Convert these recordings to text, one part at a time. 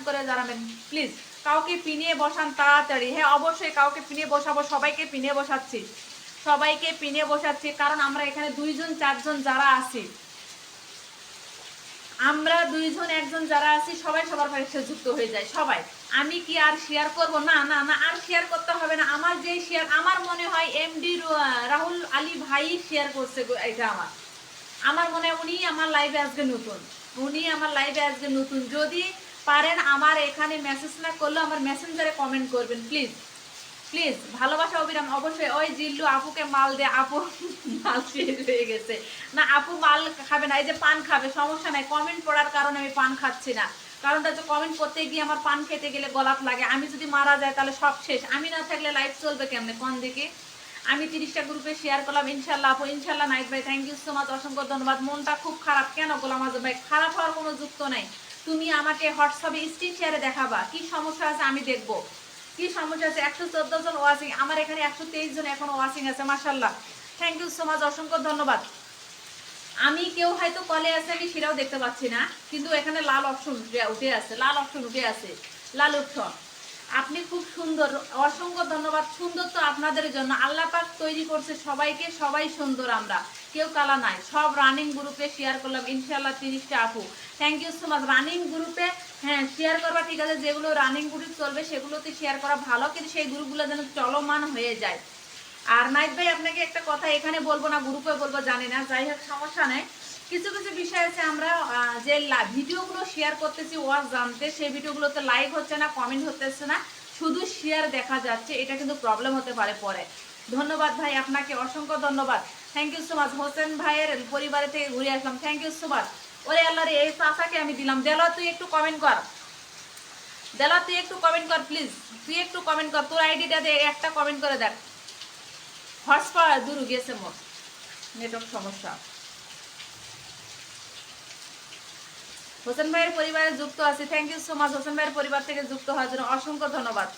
করে জানাবেন প্লিজ। কাউকে পিনিয়ে বসান তাড়াতাড়ি। হ্যাঁ অবশ্যই কাউকে পিনিয়ে বসাবো, সবাইকে পিনিয়ে বসাচ্ছি, সবাইকে পিনিয়ে বসাচ্ছি, কারণ আমরা এখানে 2 জন 4 জন যারা আছি, আমরা 2 জন 1 জন যারা আছি সবাই সবার পাশে যুক্ত হয়ে যায় সবাই। আমি কি আর শেয়ার করব? না না না, আর শেয়ার করতে হবে না। আমার যে শেয়ার, আমার মনে হয় এমডি রাহুল আলী ভাই শেয়ার করছে এটা। আমার মনে হয় উনি আমার লাইভে আজকে নতুন, উনি আমার লাইভে আজকে নতুন। যদি পারেন আমার এখানে মেসেজ না করলে আমার মেসেঞ্জারে কমেন্ট করবেন প্লিজ প্লিজ। ভালোবাসা অবিরাম। অবশ্যই ওই জিল্লু আপুকে মাল দে, আপু মাল শেষ হয়ে গেছে। না আপু মাল খাবে না, এই যে পান খাবে, সমস্যা নাই। কমেন্ট পড়ার কারণে আমি পান খাচ্ছি না, কারণটা হচ্ছে কমেন্ট করতে গিয়ে আমার পান খেতে গেলে গলাপ লাগে। আমি যদি মারা যায় তাহলে সব শেষ, আমি না থাকলে লাইভ চলবে কেমনে কোন দিকে? আমি 30টা গ্রুপে শেয়ার করলাম, ইনশাল্লাহ আপু, ইনশাল্লাহ। নাইট ভাই থ্যাংক ইউ সো মাচ, অসংখ্য ধন্যবাদ। মনটা খুব খারাপ কেন গোলাম আজম ভাই? খারাপ হওয়ার কোনো যুক্ত নাই। তুমি আমাকে হোয়াটসঅ্যাপে স্ক্রিন শেয়ারে দেখাবা কি সমস্যা আছে, আমি দেখবো কি সমস্যা আছে। 114 জন ওয়াচিং, আমার এখানে 123 জন এখন ওয়াচিং আছে, মাশাআল্লাহ। থ্যাংক ইউ সো মাচ, অসংখ্য ধন্যবাদ। আমি কেউ হয়তো কলে আছে, আমি সেটাও দেখতে পাচ্ছি না, কিন্তু এখানে লাল অপশন উঠে আছে, লাল অপশন উঠে আছে, লাল অপশন। আপনি খুব সুন্দর, অসংখ্য ধন্যবাদ। সুন্দর তো আপনাদের জন্য আল্লাহ পাক তৈরি করছে সবাইকে, সবাই সুন্দর, আমরা কেউ কালা নাই। সব রানিং গ্রুপে শেয়ার করলাম ইনশাআল্লাহ 30টা আপু, thank you so much. Running গ্রুপে হ্যাঁ শেয়ার করবা, ঠিক আছে, যেগুলো রানিং গ্রুপ চলবে সেগুলোতে শেয়ার করা ভালো, কিন্তু সেই গ্রুপগুলো যেন চলমান হয়ে যায়। আর নাইট ভাই আপনাকে একটা কথা এখানে বলবো না গ্রুপে বলবো জানি না, যাই হোক সমস্যা নেই। কিছু কিছু বিষয় আছে, আমরা যে ভিডিওগুলো শেয়ার করতেছি ওয়াজ জানতে, সেই ভিডিওগুলোতে লাইক হচ্ছে না, কমেন্ট হতেছে না, শুধু শেয়ার দেখা যাচ্ছে, এটা কিন্তু প্রবলেম হতে পারে পরে। ধন্যবাদ ভাই, আপনাকে অসংখ্য ধন্যবাদ, thank you so much. Hossain ভাইয়ের পরিবারে থেকে ঘুরে আসলাম, থ্যাংক ইউ সো মাচ। ওরে আল্লাহ রে, এই চাচাকে আমি দিলাম। দেলা তুই একটু কমেন্ট কর, দেলা তুই একটু কমেন্ট কর প্লিজ, তুই একটু কমেন্ট কর, তোর আইডিটা দে, একটা কমেন্ট করে দেখ। হটস্পট দূর গেছে মোর, নেটওয়ার্ক সমস্যা। হোসেন ভাইয়ের পরিবারে যুক্ত আছে, thank you so much. Hossain ভাইয়ের পরিবার থেকে যুক্ত হওয়ার জন্য অসংখ্য ধন্যবাদ।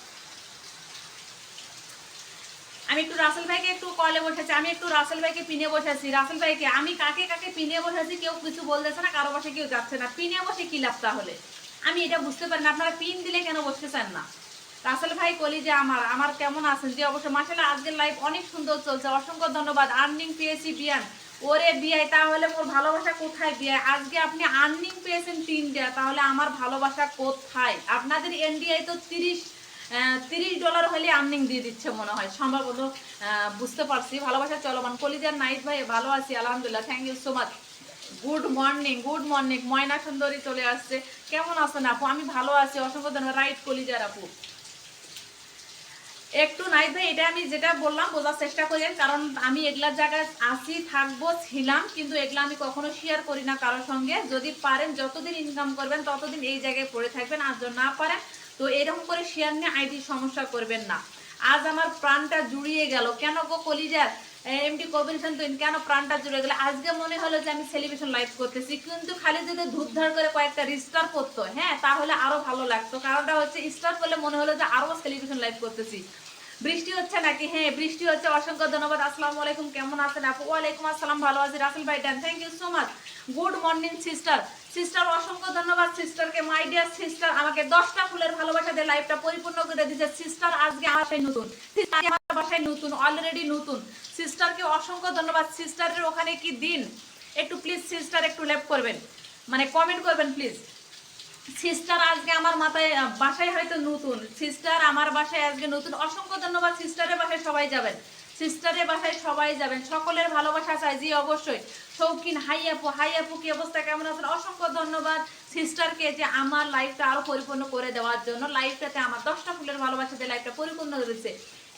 আমি একটু রাসেল ভাইকে একটু কলে বসেছি, আমি একটু রাসেল ভাইকে পিনে বসেছি। রাসেল ভাইকে আমি কাকে কাকে পিনে বসেছি কেউ কিছু বলতেছে না, কারো পাশে কেউ যাচ্ছে না। পিনে বসে কি লাভ তাহলে? আমি এটা বুঝতে পারি না, আপনারা পিন দিলে কেন বসতে চান না? রাসেল ভাই কলি যে আমার আমার কেমন আছেন? যে অবশ্যই মাশাআল্লাহ, আজকের লাইভ অনেক সুন্দর চলছে, অসংখ্য ধন্যবাদ। আর্নিং পেয়েছি বিয়ান, ওরে বিয়াই, তাহলে মোর ভালোবাসা কোথায় বিয়াই? আজকে আপনি আর্নিং পেয়েছেন 3টা, তাহলে আমার ভালোবাসা কোথায়? আপনাদের এনডিআই তো 30 ডলার হলে আর্নিং দিয়ে দিচ্ছে মনে হয়, সম্ভবত, বুঝতে পারছি। ভালোবাসা চলমান। কলিজার নাইট ভাই ভালো আছি আলহামদুলিল্লাহ, thank you so much. Good morning, good morning. ময়না সুন্দরী চলে আসছে, কেমন আছেন আপু? আমি ভালো আছি, অসংখ্য ধন্যবাদ। রাইট কলিজার আপু, একটু নাইট ভাই এটা আমি যেটা বললাম বোঝার চেষ্টা করেন, কারণ আমি এগুলার জায়গায় আসি, থাকবো, ছিলাম, কিন্তু এগুলা আমি কখনো শেয়ার করি না কারোর সঙ্গে। যদি পারেন যতদিন ইনকাম করবেন ততদিন এই জায়গায় পড়ে থাকবেন, আর যদি না পারেন তো এরকম করে শেয়ার নিয়ে আইডি সমস্যা করবেন না। আজ আমার প্রাণটা জুড়িয়ে গেল, কেন গো কলিজার এমডি কবিরখান তুই কেন প্রাণটা জুড়ে গেল? আজকে মনে হলো যে আমি সেলিব্রেশন লাইভ করতেছি, কিন্তু খালি যদি ধূপধার করে কয়েকটা রিস্টার করতো, হ্যাঁ, তাহলে আরো ভালো লাগতো। কারণটা হচ্ছে স্টার করলে মনে হলো যে আরো সেলিব্রেশন লাইভ করতেছি। বৃষ্টি হচ্ছে নাকি? হ্যাঁ বৃষ্টি হচ্ছে, অসংখ্য ধন্যবাদ। আসসালামু আলাইকুম, কেমন আছেন আপু? ওয়ালাইকুম আসসালাম, ভালো আছি। রাসেল ভাই done, thank you so much. Good morning sister, sister অসংখ্য ধন্যবাদ সিস্টারকে। মাই ডিয়ার সিস্টার আমাকে 10টা ফুলের ভালোবাসা দিয়ে লাইভটা পরিপূর্ণ করে দিয়েছে। সিস্টার আজকে আমার বাসায় নতুন, সিস্টার আমার বাসায় নতুন, অলরেডি নতুন। সিস্টারকে অসংখ্য ধন্যবাদ। সিস্টারের ওখানে কি দিন? একটু প্লিজ সিস্টার একটু লেফট করবেন, মানে কমেন্ট করবেন প্লিজ। সিস্টার আজকে আমার মাথায় বাসায় হয়তো নতুন, সিস্টার আমার বাসায় আজকে নতুন, অসংখ্য ধন্যবাদ। সিস্টারের বাসায় সবাই যাবেন, সিস্টারের বাসায় সবাই যাবেন, সকলের ভালোবাসা চাই, জি অবশ্যই। শৌখিন হাই আপু, হাই আপু কি অবস্থা, কেমন আছেন? অসংখ্য ধন্যবাদ সিস্টারকে যে আমার লাইফটা আরো পরিপূর্ণ করে দেওয়ার জন্য। লাইফটাতে আমার 10টা ফুলের ভালোবাসা দিয়ে লাইফটা পরিপূর্ণ করেছে।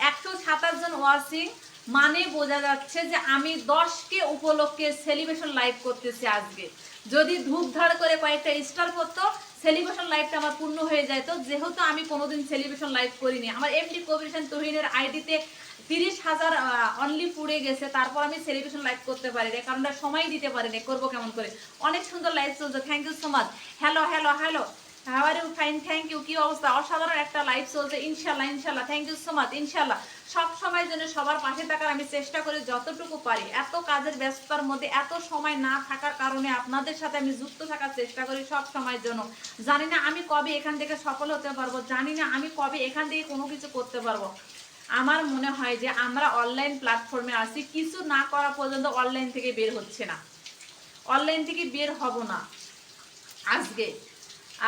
127 জন ওয়াচিং, মানে বোঝা যাচ্ছে যে আমি 10কে উপলক্ষে সেলিব্রেশন লাইভ করতেছি আজকে। যদি ধূপ ধার করে কয়েকটা স্টার করতো সেলিব্রেশন লাইভটা আমার পূর্ণ হয়ে যায়। তো যেহেতু আমি কোনোদিন সেলিব্রেশন লাইভ করিনি, আমার এমডি কবির হোসেন তুহিনের আইডিতে 30,000 অনলি পুড়ে গেছে, তারপর আমি সেলিব্রেশন লাইভ করতে পারি না, কারণ সময় দিতে পারি না, করবো কেমন করে? অনেক সুন্দর লাইভ চলছে, thank you so much. Hello hello hello how are you? Fine, thank you. কি অবস্থা? অসাধারণ একটা লাইভ চলছে। ইনশাল্লাহ ইনশাল্লাহ, থ্যাংক ইউ সো মাচ। ইনশাল্লাহ সব সময় যেন সবার পাশে থাকার আমি চেষ্টা করি যতটুকু পারি। এত কাজের ব্যস্ততার মধ্যে এত সময় না থাকার কারণে আপনাদের সাথে আমি যুক্ত থাকার চেষ্টা করি সব সময়ের জন্য। জানি না আমি কবে এখান থেকে সফল হতে পারবো, জানি না আমি কবে এখান থেকে কোনো কিছু করতে পারবো। আমার মনে হয় যে আমরা অনলাইন প্ল্যাটফর্মে আছি, কিছু না করা পর্যন্ত অনলাইন থেকে বের হচ্ছে না, অনলাইন থেকে বের হব না আজকে,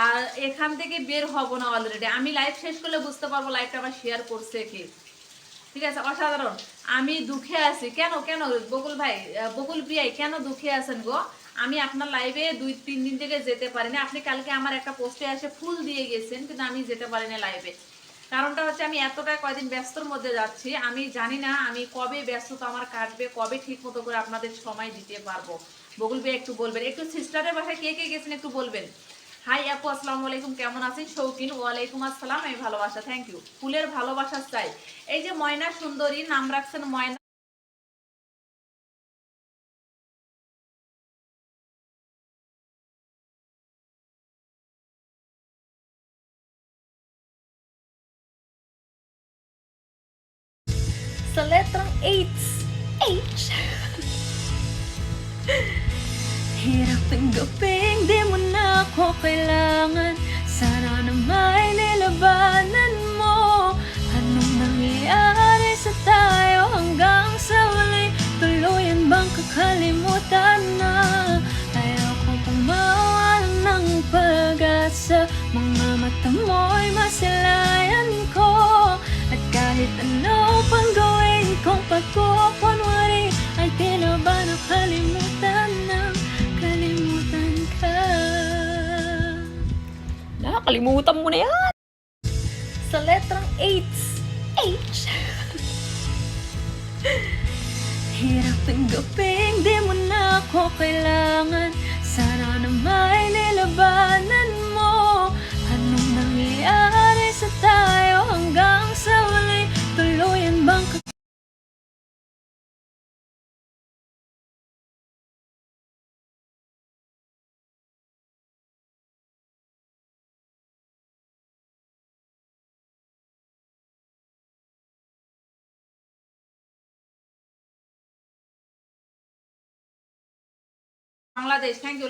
আর এখান থেকে বের হব না। অলরেডি আমি লাইভ শেষ করলে বুঝতে পারবো লাইভটা আবার শেয়ার করছে কে। ঠিক আছে, অসাধারণ। আমি দুঃখে আছি। কেন কেন বকুল ভাই, বকুল পিয়াই কেন দুঃখে আছেন গো? আমি আপনার লাইভে 2-3 দিন থেকে যেতে পারিনি। আপনি কালকে আমার একটা পোস্টে এসে ফুল দিয়ে গেছেন, কিন্তু আমি যেতে পারিনি লাইভে। কারণটা হচ্ছে আমি এতটা কয়দিন ব্যস্তর মধ্যে যাচ্ছি, আমি জানি না আমি কবে ব্যস্ততা আমার কাটবে, কবে ঠিক মতো করে আপনাদের সময় দিতে পারবো। বকুল ভাই একটু বলবেন, একটু সিস্টারের বাসায় কে কে গেছেন একটু বলবেন। হাই আপু, আসসালামু আলাইকুম, কেমন আছেন? শৌকিন, ওয়ালাইকুম আসসালাম, আমি ভালোবাসা, থ্যাংক ইউ। ফুলের ভালোবাসা চাই। এই যে ময়না সুন্দরী নাম রাখছেন ময়না। Sa letrang H. H. Hirap tanggapin, di mo na ako kailangan. Sana na may nilabanan mo. Anong nangyayari sa tayo hanggang sa huli? Tuluyan bang kakalimutan na? Ayokong pumawalan ng pag-asa. Mga mata mo'y masilayan ko. At kahit ano pang gawin kong pagkukunwari, ay tila ba nakalimutan ng kalimutan ka? Nakalimutan mo na yan! Sa letrang H. H. Hirap tanggapin, di mo na ako kailangan. Sana na may nilabanan mo. Anong nangyayari sa tayo hanggang sa huli? Tuluyan bang Bangladesh, thank you.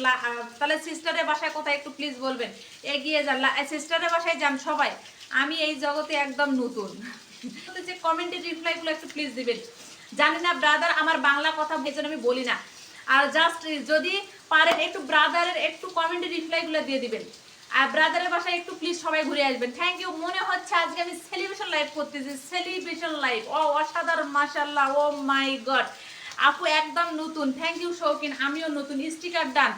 তাহলে সিস্টারের বাসায় কোথায় একটু please বলবেন, এগিয়ে যান। সিস্টারের বাসায় যান সবাই। আমি এই জগতে একদম নতুন। যে কমেন্টের রিপ্লাইগুলো একটু প্লিজ দিবেন। জানি না ব্রাদার আমার বাংলা কথা ভেজে আমি বলি না, আর জাস্ট যদি পারেন একটু ব্রাদারের একটু কমেন্টের রিপ্লাইগুলো দিয়ে দিবেন। আর ব্রাদারের বাসায় একটু প্লিজ সবাই ঘুরে আসবেন। Thank you. মনে হচ্ছে আজকে আমি সেলিব্রেশন লাইভ করতেছি, সেলিব্রেশন লাইভ। ও অসাধারণ, মাশাআল্লাহ, ও মাই গড। আপু একদম নতুন, থ্যাংক ইউ শৌকিন, আমিও নতুন। Sticker done,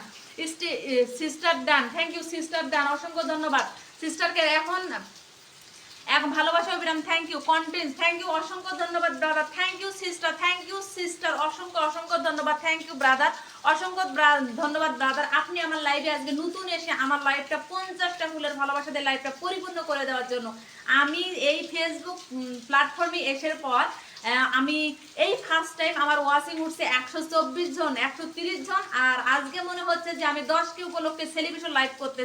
sister done, thank you sister done, অসংখ্য ধন্যবাদ সিস্টারকে। এখন ভালোবাসা অবিরাম, thank you. Content, thank you, অসংখ্য ধন্যবাদ brother, thank you sister, thank you sister, অসংখ্য অসংখ্য ধন্যবাদ, থ্যাংক ইউ ব্রাদার, অসংখ্য ধন্যবাদ ব্রাদার। আপনি আমার লাইভে আজকে নতুন এসে আমার লাইভটা 50টা ফুলের ভালোবাসা দিয়ে লাইভটা পরিপূর্ণ করে দেওয়ার জন্য। আমি এই ফেসবুক প্ল্যাটফর্মে এসের পর আমি এই ফার্স্ট টাইম আমার ওয়াচিং উঠছে 124 জন, 130 জন, আর আজকে মনে হচ্ছে যে আমি 10কে উপলক্ষে সেলিব্রেশন লাইভ করতেছি।